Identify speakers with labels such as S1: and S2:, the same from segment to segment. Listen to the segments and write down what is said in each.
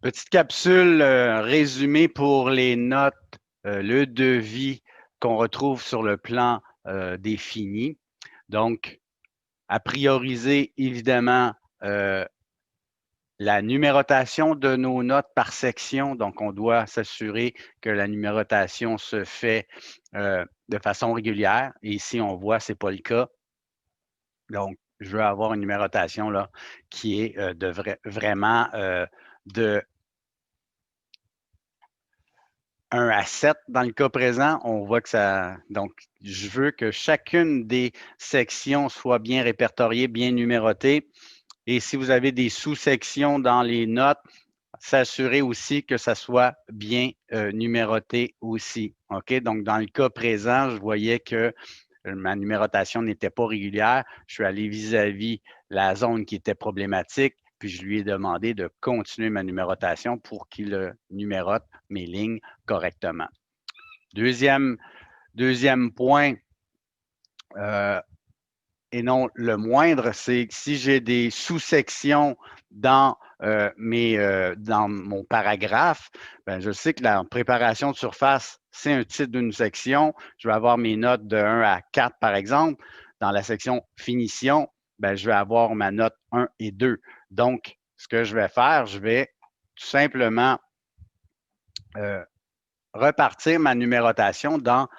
S1: Petite capsule résumée pour les notes, le devis qu'on retrouve sur le plan défini. Donc, à prioriser, évidemment, la numérotation de nos notes par section. Donc, on doit s'assurer que la numérotation se fait de façon régulière. Et ici, on voit, ce n'est pas le cas. Donc, je veux avoir une numérotation là, qui est vraiment de 1 à 7 dans le cas présent. On voit que ça. Donc, je veux que chacune des sections soit bien répertoriée, bien numérotée. Et si vous avez des sous-sections dans les notes, s'assurer aussi que ça soit bien numéroté aussi. OK? Donc, dans le cas présent, je voyais que ma numérotation n'était pas régulière. Je suis allé vis-à-vis la zone qui était problématique, puis je lui ai demandé de continuer ma numérotation pour qu'il numérote mes lignes correctement. Deuxième point, et non le moindre, c'est que si j'ai des sous-sections dans mon paragraphe, ben, je sais que la préparation de surface, c'est un titre d'une section. Je vais avoir mes notes de 1 à 4, par exemple. Dans la section finition, ben, je vais avoir ma note 1 et 2. Donc, ce que je vais faire, je vais tout simplement repartir ma numérotation dans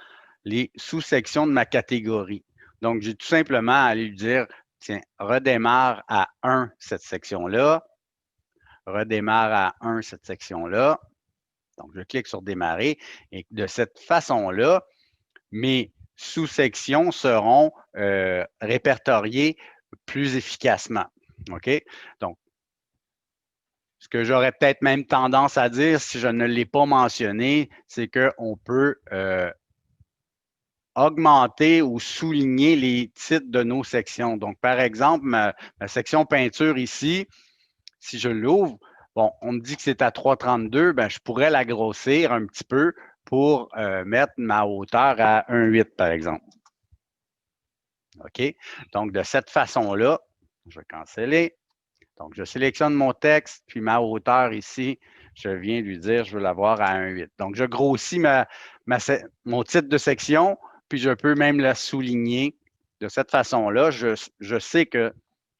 S1: les sous-sections de ma catégorie. Donc, j'ai tout simplement à aller lui dire, tiens, redémarre à 1 cette section-là, redémarre à 1 cette section-là. Donc, je clique sur démarrer et de cette façon-là, mes sous-sections seront répertoriées plus efficacement. OK? Donc, ce que j'aurais peut-être même tendance à dire, si je ne l'ai pas mentionné, c'est qu'on peut augmenter ou souligner les titres de nos sections. Donc, par exemple, ma section peinture ici, si je l'ouvre, bon, on me dit que c'est à 3,32, ben, je pourrais la grossir un petit peu pour mettre ma hauteur à 1,8, par exemple. OK? Donc, de cette façon-là, je vais canceller. Donc, je sélectionne mon texte, puis ma hauteur ici, je viens lui dire, je veux l'avoir à 1,8. Donc, je grossis mon titre de section, puis je peux même la souligner. De cette façon-là, je sais que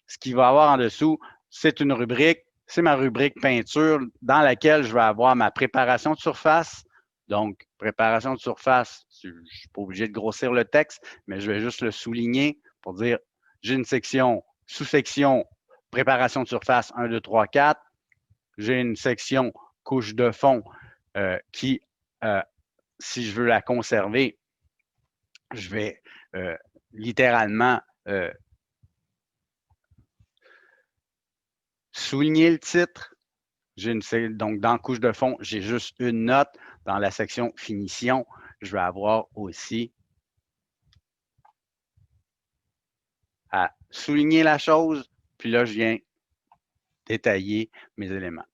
S1: ce qu'il va y avoir en dessous, c'est une rubrique, c'est ma rubrique peinture dans laquelle je vais avoir ma préparation de surface. Donc, préparation de surface, je ne suis pas obligé de grossir le texte, mais je vais juste le souligner pour dire, j'ai une section, sous-section, préparation de surface 1, 2, 3, 4. J'ai une section couche de fond qui, si je veux la conserver, je vais littéralement souligner le titre. Donc, dans couche de fond, j'ai juste une note. Dans la section finition, je vais avoir aussi à souligner la chose. Puis là, je viens détailler mes éléments.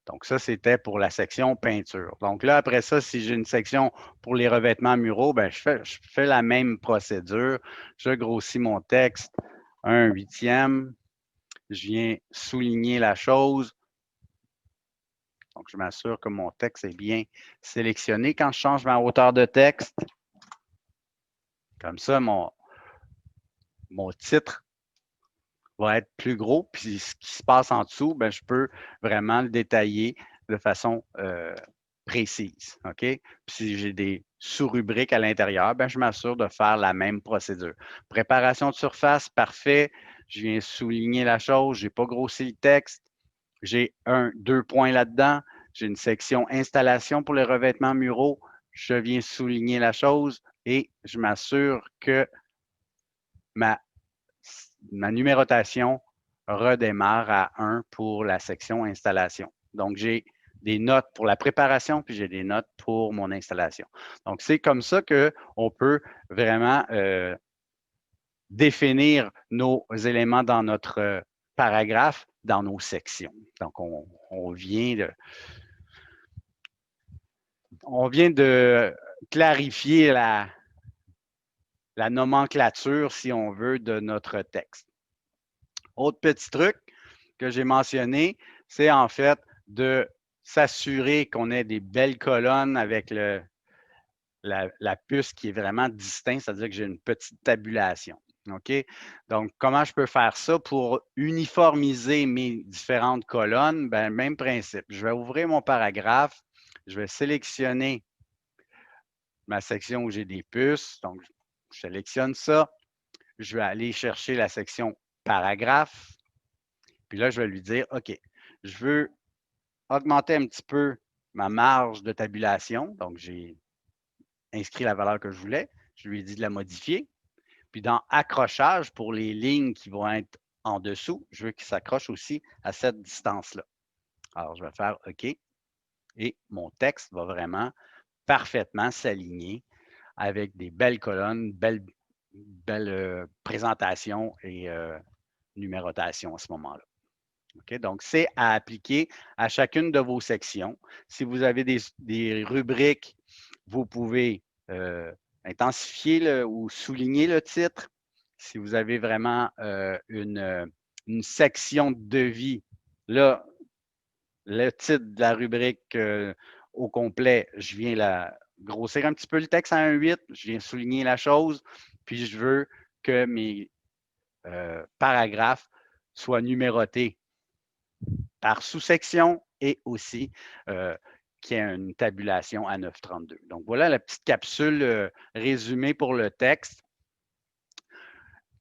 S1: Donc, ça, c'était pour la section peinture. Donc là, après ça, si j'ai une section pour les revêtements muraux, ben, je fais la même procédure. Je grossis mon texte 1/8. Je viens souligner la chose. Donc, je m'assure que mon texte est bien sélectionné quand je change ma hauteur de texte. Comme ça, mon titre va être plus gros. Puis, ce qui se passe en dessous, ben, je peux vraiment le détailler de façon précise. OK? Puis, si j'ai des sous-rubriques à l'intérieur, ben, je m'assure de faire la même procédure. Préparation de surface, parfait. Je viens souligner la chose. Je n'ai pas grossi le texte. J'ai 2 points là-dedans. J'ai une section installation pour les revêtements muraux. Je viens souligner la chose et je m'assure que ma numérotation redémarre à 1 pour la section installation. Donc, j'ai des notes pour la préparation, puis j'ai des notes pour mon installation. Donc, c'est comme ça qu'on peut vraiment définir nos éléments dans notre paragraphe, dans nos sections. Donc, on vient de clarifier la nomenclature, si on veut, de notre texte. Autre petit truc que j'ai mentionné, c'est en fait de s'assurer qu'on ait des belles colonnes avec la puce qui est vraiment distincte, c'est-à-dire que j'ai une petite tabulation. OK? Donc, comment je peux faire ça pour uniformiser mes différentes colonnes? Ben, même principe. Je vais ouvrir mon paragraphe, je vais sélectionner ma section où j'ai des puces. Donc, je sélectionne ça. Je vais aller chercher la section paragraphe. Puis là, je vais lui dire, OK, je veux augmenter un petit peu ma marge de tabulation. Donc, j'ai inscrit la valeur que je voulais. Je lui ai dit de la modifier. Puis dans accrochage, pour les lignes qui vont être en dessous, je veux qu'il s'accroche aussi à cette distance-là. Alors, je vais faire OK. Et mon texte va vraiment parfaitement s'aligner avec des belles colonnes, belle présentation et numérotation à ce moment-là. OK? Donc, c'est à appliquer à chacune de vos sections. Si vous avez des rubriques, vous pouvez intensifier ou souligner le titre. Si vous avez vraiment une section de devis, là, le titre de la rubrique au complet, je viens grossir un petit peu le texte à 1,8, je viens souligner la chose, puis je veux que mes paragraphes soient numérotés par sous-section et aussi qu'il y ait une tabulation à 9,32. Donc, voilà la petite capsule résumée pour le texte.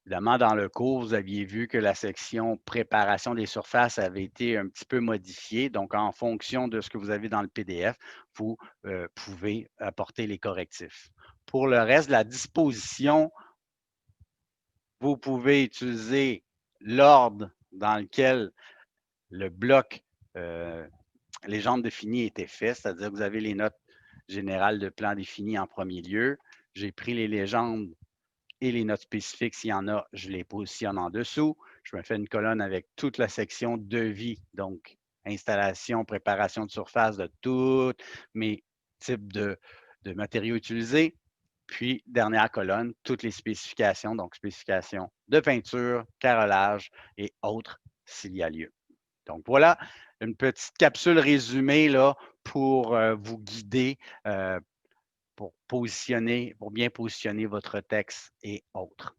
S1: Évidemment, dans le cours, vous aviez vu que la section préparation des surfaces avait été un petit peu modifiée. Donc, en fonction de ce que vous avez dans le PDF, vous pouvez apporter les correctifs. Pour le reste de la disposition, vous pouvez utiliser l'ordre dans lequel le bloc légende définie était fait, c'est-à-dire que vous avez les notes générales de plan défini en premier lieu. J'ai pris les légendes et les notes spécifiques, s'il y en a, je les positionne en dessous. Je me fais une colonne avec toute la section devis, donc installation, préparation de surface de tous mes types de matériaux utilisés. Puis, dernière colonne, toutes les spécifications, donc spécifications de peinture, carrelage et autres s'il y a lieu. Donc, voilà une petite capsule résumée là, pour vous guider pour bien positionner votre texte et autres.